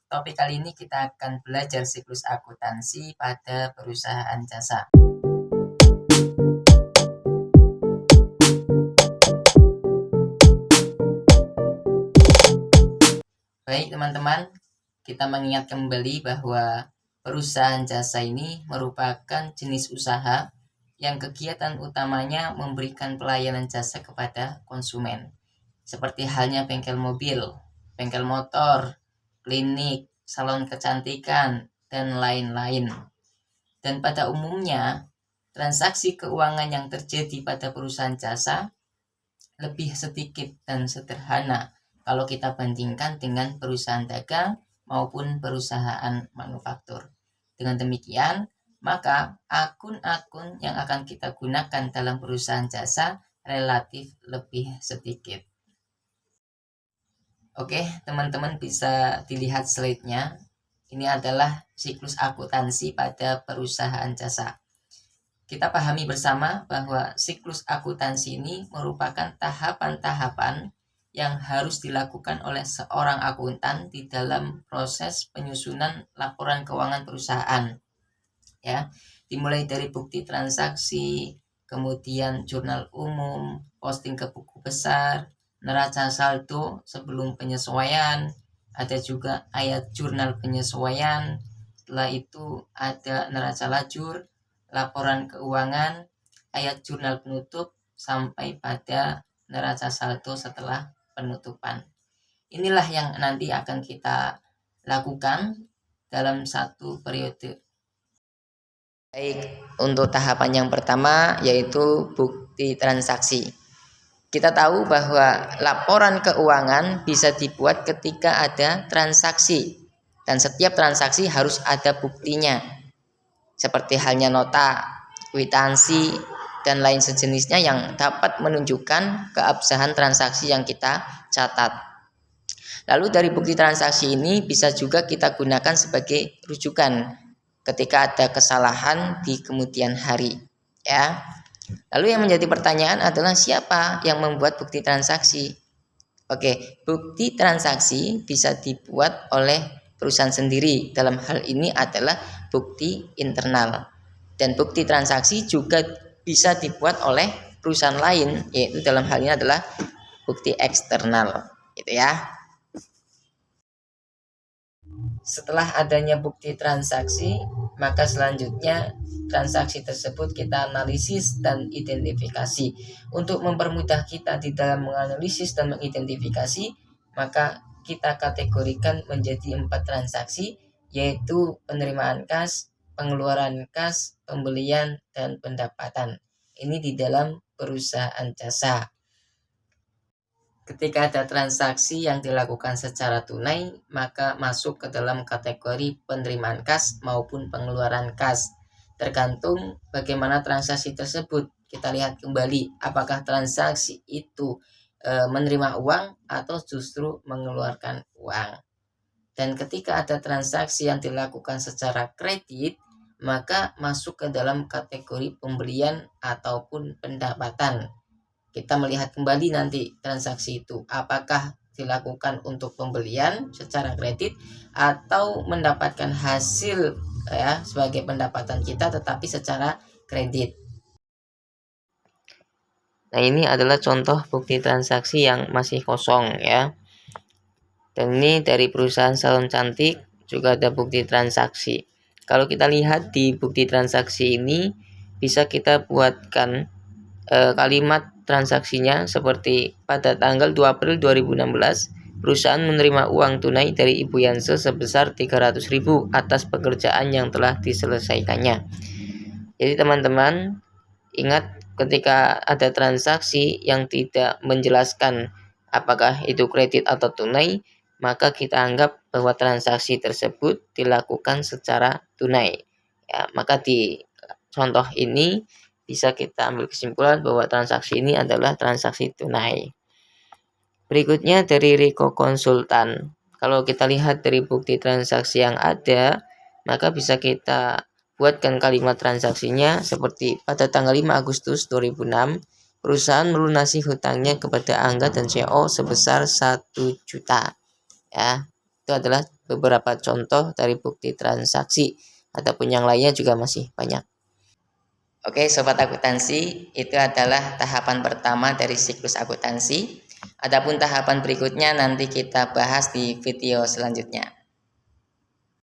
topik kali ini kita akan belajar siklus akuntansi pada perusahaan jasa. Baik teman-teman, kita mengingat kembali bahwa perusahaan jasa ini merupakan jenis usaha yang kegiatan utamanya memberikan pelayanan jasa kepada konsumen. Seperti halnya bengkel mobil, bengkel motor, klinik, salon kecantikan, dan lain-lain. Dan pada umumnya, transaksi keuangan yang terjadi pada perusahaan jasa lebih sedikit dan sederhana kalau kita bandingkan dengan perusahaan dagang maupun perusahaan manufaktur. Dengan demikian, maka akun-akun yang akan kita gunakan dalam perusahaan jasa relatif lebih sedikit. Oke, teman-teman bisa dilihat slide-nya. Ini adalah siklus akuntansi pada perusahaan jasa. Kita pahami bersama bahwa siklus akuntansi ini merupakan tahapan-tahapan yang harus dilakukan oleh seorang akuntan di dalam proses penyusunan laporan keuangan perusahaan. Ya, dimulai dari bukti transaksi, kemudian jurnal umum, posting ke buku besar, neraca saldo sebelum penyesuaian, ada juga ayat jurnal penyesuaian, setelah itu ada neraca lajur, laporan keuangan, ayat jurnal penutup, sampai pada neraca saldo setelah penutupan. Inilah yang nanti akan kita lakukan dalam satu periode. Baik, untuk tahapan yang pertama yaitu bukti transaksi. Kita tahu bahwa laporan keuangan bisa dibuat ketika ada transaksi, dan setiap transaksi harus ada buktinya, seperti halnya nota, kwitansi, dan lain sejenisnya yang dapat menunjukkan keabsahan transaksi yang kita catat. Lalu dari bukti transaksi ini bisa juga kita gunakan sebagai rujukan ketika ada kesalahan di kemudian hari, ya. Lalu yang menjadi pertanyaan adalah siapa yang membuat bukti transaksi? Oke, bukti transaksi bisa dibuat oleh perusahaan sendiri. Dalam hal ini adalah bukti internal. Dan bukti transaksi juga bisa dibuat oleh perusahaan lain, yaitu dalam hal ini adalah bukti eksternal, gitu ya. Setelah adanya bukti transaksi, maka selanjutnya transaksi tersebut kita analisis dan identifikasi. Untuk mempermudah kita di dalam menganalisis dan mengidentifikasi, maka kita kategorikan menjadi 4 transaksi, yaitu penerimaan kas, pengeluaran kas, pembelian, dan pendapatan. Ini di dalam perusahaan jasa. Ketika ada transaksi yang dilakukan secara tunai, maka masuk ke dalam kategori penerimaan kas maupun pengeluaran kas. Tergantung bagaimana transaksi tersebut. Kita lihat kembali apakah transaksi itu menerima uang atau justru mengeluarkan uang. Dan ketika ada transaksi yang dilakukan secara kredit, maka masuk ke dalam kategori pembelian ataupun pendapatan. Kita melihat kembali nanti transaksi itu apakah dilakukan untuk pembelian secara kredit atau mendapatkan hasil ya sebagai pendapatan kita tetapi secara kredit. Nah, ini adalah contoh bukti transaksi yang masih kosong ya. Dan ini dari perusahaan salon cantik juga ada bukti transaksi. Kalau kita lihat di bukti transaksi ini bisa kita buatkan kalimat transaksinya seperti pada tanggal 2 April 2016 perusahaan menerima uang tunai dari Ibu Yanse sebesar 300.000 atas pekerjaan yang telah diselesaikannya. Jadi teman-teman ingat ketika ada transaksi yang tidak menjelaskan apakah itu kredit atau tunai, maka kita anggap bahwa transaksi tersebut dilakukan secara tunai. Ya, maka di contoh ini bisa kita ambil kesimpulan bahwa transaksi ini adalah transaksi tunai. Berikutnya dari Riko Konsultan. Kalau kita lihat dari bukti transaksi yang ada, maka bisa kita buatkan kalimat transaksinya seperti pada tanggal 5 Agustus 2006, perusahaan melunasi hutangnya kepada Angga dan CO sebesar 1 juta. Ya, itu adalah beberapa contoh dari bukti transaksi, ataupun yang lainnya juga masih banyak. Oke, sobat akuntansi, itu adalah tahapan pertama dari siklus akuntansi. Adapun tahapan berikutnya nanti kita bahas di video selanjutnya.